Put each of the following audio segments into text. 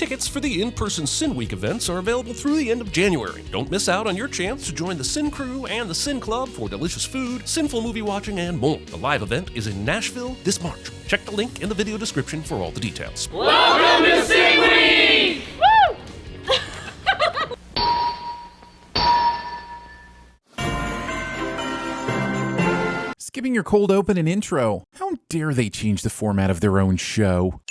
Tickets for the in-person Sin Week events are available through the end of January. Don't miss out on your chance to join the Sin Crew and the Sin Club for delicious food, sinful movie watching, and more. The live event is in Nashville this March. Check the link in the video description for all the details. Welcome to Sin Week! Woo! Skipping your cold open and intro. How dare they change the format of their own show?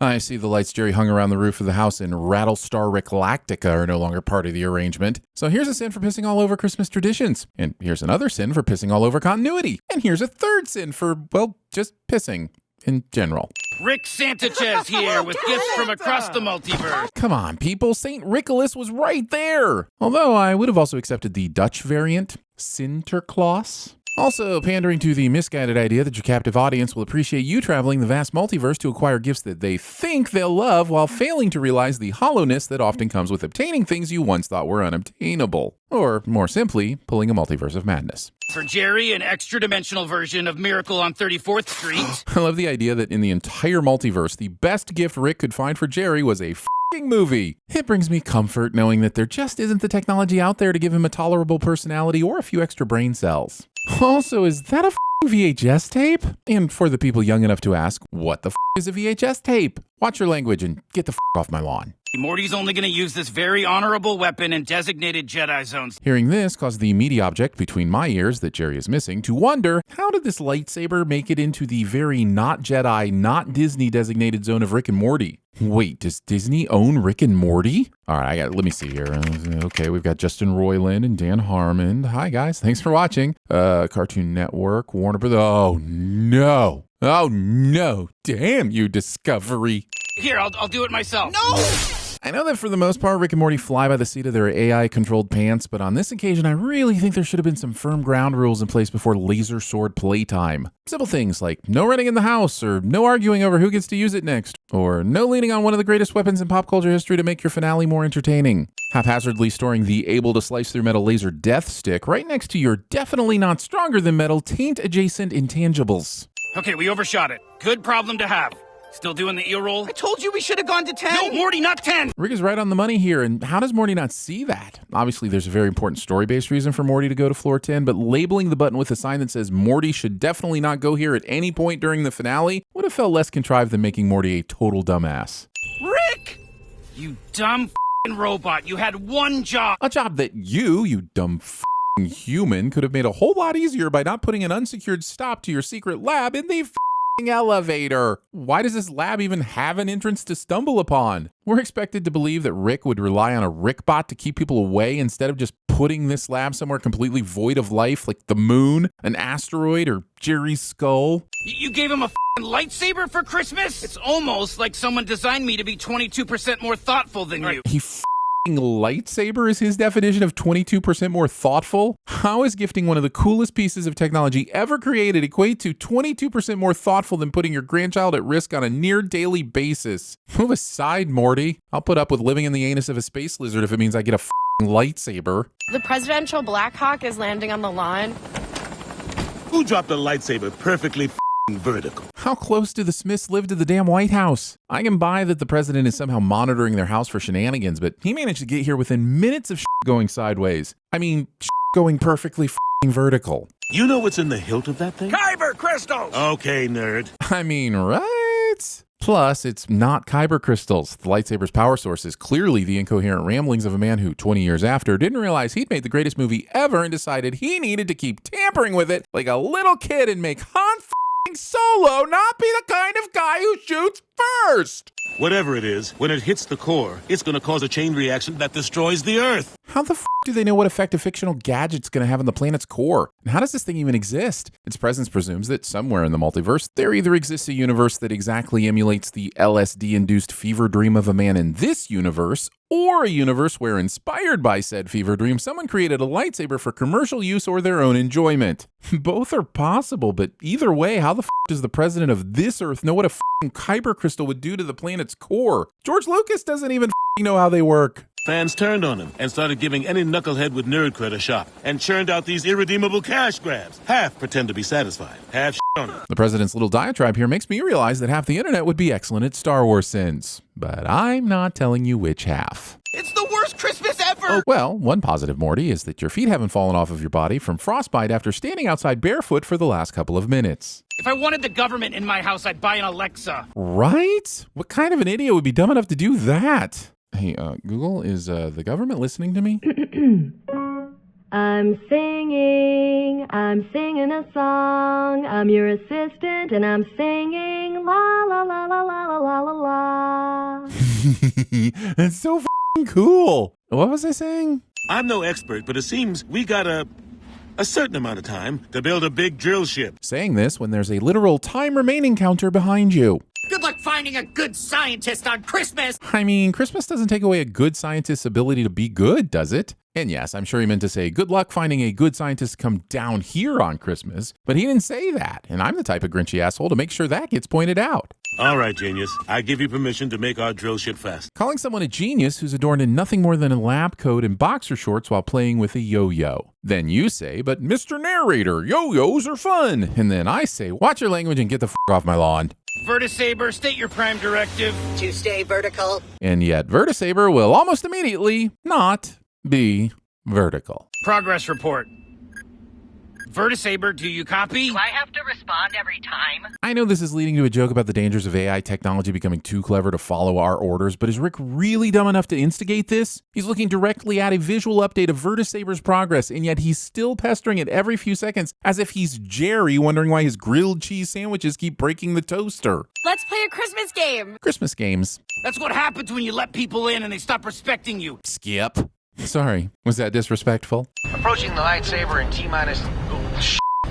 I see the lights Jerry hung around the roof of the house in Rattlestar Ricklactica are no longer part of the arrangement. So here's a sin for pissing all over Christmas traditions. And here's another sin for pissing all over continuity. And here's a third sin for, well, just pissing in general. Rick Sanchez here with gifts from across the multiverse. Come on, people. St. Richolas was right there. Although I would have also accepted the Dutch variant, Sinterklaas. Also, pandering to the misguided idea that your captive audience will appreciate you traveling the vast multiverse to acquire gifts that they think they'll love while failing to realize the hollowness that often comes with obtaining things you once thought were unobtainable. Or, more simply, pulling a multiverse of madness. For Jerry, an extra-dimensional version of Miracle on 34th Street. I love the idea that in the entire multiverse, the best gift Rick could find for Jerry was a movie. It brings me comfort knowing that there just isn't the technology out there to give him a tolerable personality or a few extra brain cells. Also, is that a VHS tape? And for the people young enough to ask, what the is a VHS tape? Watch your language and get the off my lawn. Morty's only going to use this very honorable weapon in designated Jedi zones. Hearing this caused the meaty object between my ears that Jerry is missing to wonder, how did this lightsaber make it into the very not Jedi, not Disney designated zone of Rick and Morty? Wait, does Disney own Rick and Morty? All right, let me see here. Okay, we've got Justin Roiland and Dan Harmon. Hi, guys. Thanks for watching. Cartoon Network, Warner Brothers. Oh, no. Oh, no. Damn you, Discovery. Here, I'll do it myself. No! I know that for the most part, Rick and Morty fly by the seat of their AI-controlled pants, but on this occasion, I really think there should have been some firm ground rules in place before laser sword playtime. Simple things like no running in the house, or no arguing over who gets to use it next, or no leaning on one of the greatest weapons in pop culture history to make your finale more entertaining. Haphazardly storing the able-to-slice-through-metal laser death stick right next to your definitely not stronger than metal taint-adjacent intangibles. Okay, we overshot it. Good problem to have. Still doing the ear roll? I told you we should have gone to 10. No, Morty, not 10. Rick is right on the money here, and how does Morty not see that? Obviously, there's a very important story-based reason for Morty to go to floor 10, but labeling the button with a sign that says Morty should definitely not go here at any point during the finale would have felt less contrived than making Morty a total dumbass. Rick! You dumb f***ing robot. You had one job. A job that you dumb f***ing human, could have made a whole lot easier by not putting an unsecured stop to your secret lab in the elevator. Why does this lab even have an entrance to stumble upon? We're expected to believe that Rick would rely on a Rickbot to keep people away instead of just putting this lab somewhere completely void of life, like the moon, an asteroid, or Jerry's skull. You gave him a f***ing lightsaber for Christmas? It's almost like someone designed me to be 22% more thoughtful than you. He lightsaber is his definition of 22% more thoughtful? How is gifting one of the coolest pieces of technology ever created equate to 22% more thoughtful than putting your grandchild at risk on a near daily basis? Move aside, Morty. I'll put up with living in the anus of a space lizard if it means I get a lightsaber. The presidential Black Hawk is landing on the lawn. Who dropped a lightsaber perfectly vertical? How close do the Smiths live to the damn White House? I can buy that the president is somehow monitoring their house for shenanigans, but he managed to get here within minutes of going sideways. I mean, going perfectly vertical. You know what's in the hilt of that thing? Kyber crystals! Okay, nerd. I mean, right? Plus, it's not Kyber crystals. The lightsaber's power source is clearly the incoherent ramblings of a man who, 20 years after, didn't realize he'd made the greatest movie ever and decided he needed to keep tampering with it like a little kid and make Han Solo not be the kind of guy who shoots first. Whatever it is, when it hits the core, it's going to cause a chain reaction that destroys the Earth. How the do they know what effect a fictional gadget's going to have on the planet's core? And how does this thing even exist? Its presence presumes that somewhere in the multiverse, there either exists a universe that exactly emulates the LSD-induced fever dream of a man in this universe, or a universe where, inspired by said fever dream, someone created a lightsaber for commercial use or their own enjoyment. Both are possible, but either way, how the does the president of this Earth know what a Kyber crystal would do to the planet's core? George Lucas doesn't even know how they work. fans turned on him and started giving any knucklehead with nerd cred a shot and churned out these irredeemable cash grabs. Half pretend to be satisfied, half shit on it. The president's little diatribe here makes me realize that half the internet would be excellent at Star Wars sins. But I'm not telling you which half. It's the worst Christmas ever! Oh, well, one positive, Morty, is that your feet haven't fallen off of your body from frostbite after standing outside barefoot for the last couple of minutes. If I wanted the government in my house, I'd buy an Alexa. Right? What kind of an idiot would be dumb enough to do that? Hey, Google, is the government listening to me? I'm singing a song. I'm your assistant and I'm singing la la la la la la la la la. That's so f***ing cool. What was I saying? I'm no expert, but it seems we got a certain amount of time to build a big drill ship. Saying this when there's a literal time remaining counter behind you. Good luck finding a good scientist on Christmas! I mean, Christmas doesn't take away a good scientist's ability to be good, does it? And yes, I'm sure he meant to say, good luck finding a good scientist to come down here on Christmas, but he didn't say that, and I'm the type of grinchy asshole to make sure that gets pointed out. All right, genius. I give you permission to make our drill ship fast. Calling someone a genius who's adorned in nothing more than a lab coat and boxer shorts while playing with a yo-yo. Then you say, but Mr. Narrator, yo-yos are fun. And then I say, watch your language and get the f*** off my lawn. Vertisaber, state your prime directive. To stay vertical. And yet Vertisaber will almost immediately not be vertical. Progress report. Vertisaber, do you copy? Do I have to respond every time? I know this is leading to a joke about the dangers of AI technology becoming too clever to follow our orders, but is Rick really dumb enough to instigate this? He's looking directly at a visual update of Vertisaber's progress, and yet he's still pestering it every few seconds as if he's Jerry wondering why his grilled cheese sandwiches keep breaking the toaster. Let's play a Christmas game. Christmas games. That's what happens when you let people in and they stop respecting you. Skip. Sorry, was that disrespectful? Approaching the lightsaber in T-minus...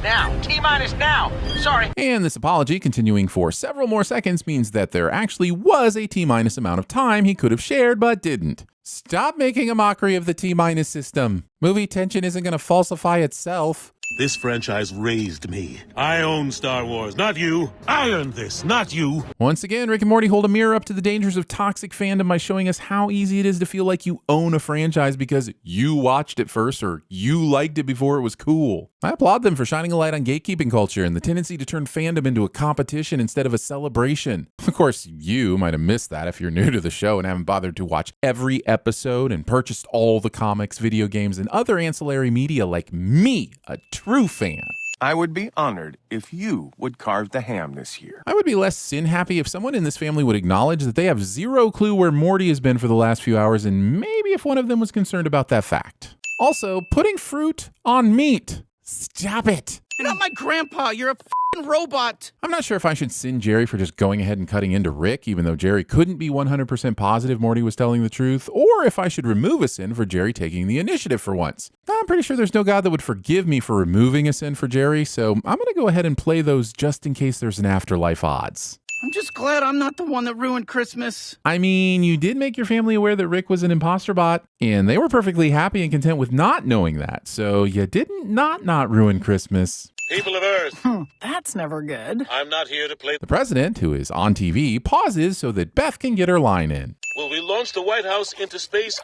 now. T-minus now. Sorry. And this apology, continuing for several more seconds, means that there actually was a T-minus amount of time he could have shared but didn't. Stop making a mockery of the T-minus system. Movie tension isn't going to falsify itself. This franchise raised me. I own Star Wars, not you. I earned this, not you. Once again, Rick and Morty hold a mirror up to the dangers of toxic fandom by showing us how easy it is to feel like you own a franchise because you watched it first or you liked it before it was cool. I applaud them for shining a light on gatekeeping culture and the tendency to turn fandom into a competition instead of a celebration. Of course, you might have missed that if you're new to the show and haven't bothered to watch every episode and purchased all the comics, video games, and other ancillary media like me, a true fan. I would be honored if you would carve the ham this year. I would be less sin happy if someone in this family would acknowledge that they have zero clue where Morty has been for the last few hours, and maybe if one of them was concerned about that fact. Also, putting fruit on meat. Stop it. You're not my grandpa. You're a f***ing robot. I'm not sure if I should sin Jerry for just going ahead and cutting into Rick, even though Jerry couldn't be 100% positive Morty was telling the truth, or if I should remove a sin for Jerry taking the initiative for once. I'm pretty sure there's no God that would forgive me for removing a sin for Jerry, so I'm going to go ahead and play those just in case there's an afterlife odds. I'm just glad I'm not the one that ruined Christmas. I mean, you did make your family aware that Rick was an imposter bot, and they were perfectly happy and content with not knowing that, so you didn't not ruin Christmas. People of Earth. That's never good. I'm not here to play. The president, who is on TV, pauses so that Beth can get her line in. Will we launch the White House into space?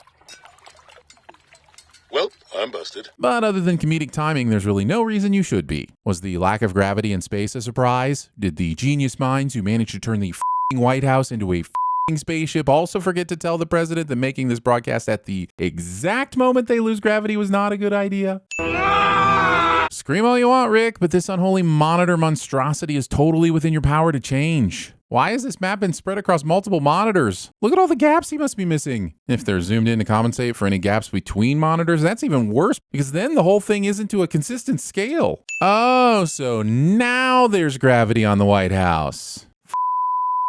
Well, I'm busted. But other than comedic timing, there's really no reason you should be. Was the lack of gravity in space a surprise? Did the genius minds who managed to turn the f***ing White House into a f***ing spaceship also forget to tell the president that making this broadcast at the exact moment they lose gravity was not a good idea? Scream all you want, Rick, but this unholy monitor monstrosity is totally within your power to change. Why has this map been spread across multiple monitors? Look at all the gaps he must be missing. If they're zoomed in to compensate for any gaps between monitors, that's even worse because then the whole thing isn't to a consistent scale. Oh, so now there's gravity on the White House.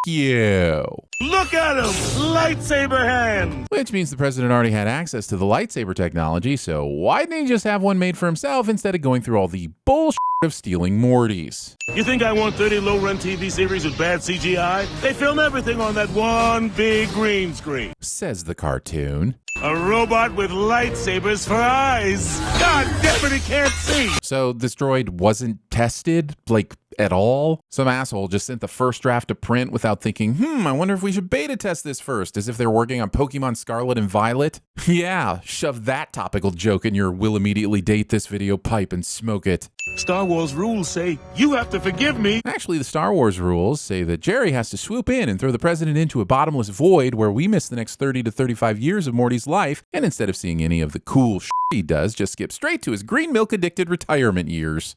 You. Look at him! Lightsaber hand! Which means the president already had access to the lightsaber technology, so why didn't he just have one made for himself instead of going through all the bullshit of stealing Morty's? You think I want 30 low-run TV series with bad CGI? They film everything on that one big green screen. Says the cartoon. A robot with lightsabers for eyes. God damn it, he can't see. So this droid wasn't tested, like at all. Some asshole just sent the first draft to print without thinking, I wonder if we should beta test this first, as if they're working on Pokemon Scarlet and Violet. Yeah, shove that topical joke in your will immediately date this video pipe and smoke it. Star Wars rules say you have to forgive me. Actually, the Star Wars rules say that Jerry has to swoop in and throw the president into a bottomless void where we miss the next 30 to 35 years of Morty's life, and instead of seeing any of the cool shit he does, just skip straight to his green milk addicted retirement years.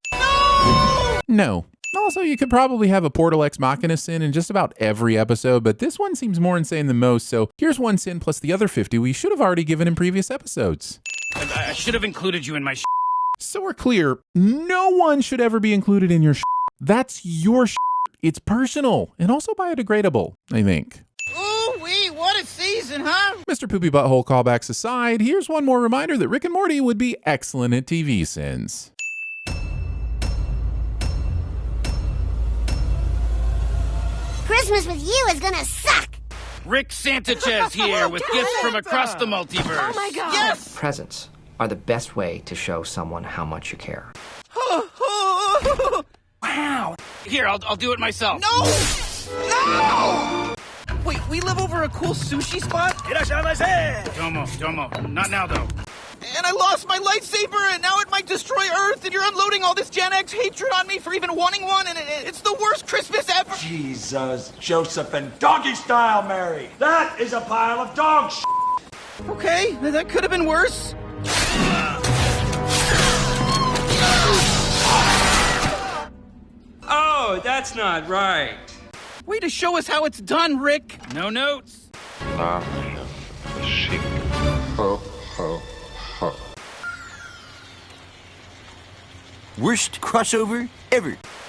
No. Also, you could probably have a Portal Ex Machina sin in just about every episode, but this one seems more insane than most, so here's one sin plus the other 50 we should have already given in previous episodes. I should have included you in my So we're clear, no one should ever be included in your That's your It's personal and also biodegradable, I think. Ooh-wee, what a season, huh? Mr. Poopy Butthole callbacks aside, here's one more reminder that Rick and Morty would be excellent at TVSins. Christmas with you is gonna suck! Rick Sanchez here with gifts from across the multiverse. Oh my god! Yes! Presents are the best way to show someone how much you care. Wow! Here, I'll do it myself. No! No! Wait, we live over a cool sushi spot? Domo. Not now, though. And I lost my lightsaber, and now it might destroy Earth, and you're unloading all this Gen X hatred on me for even wanting one, and it's the worst Christmas ever. Jesus, Joseph and doggy style, Mary. That is a pile of dog shit. Okay, that could have been worse. Oh, that's not right. Way to show us how it's done, Rick. No notes. Ho, ho, ho. Worst crossover ever.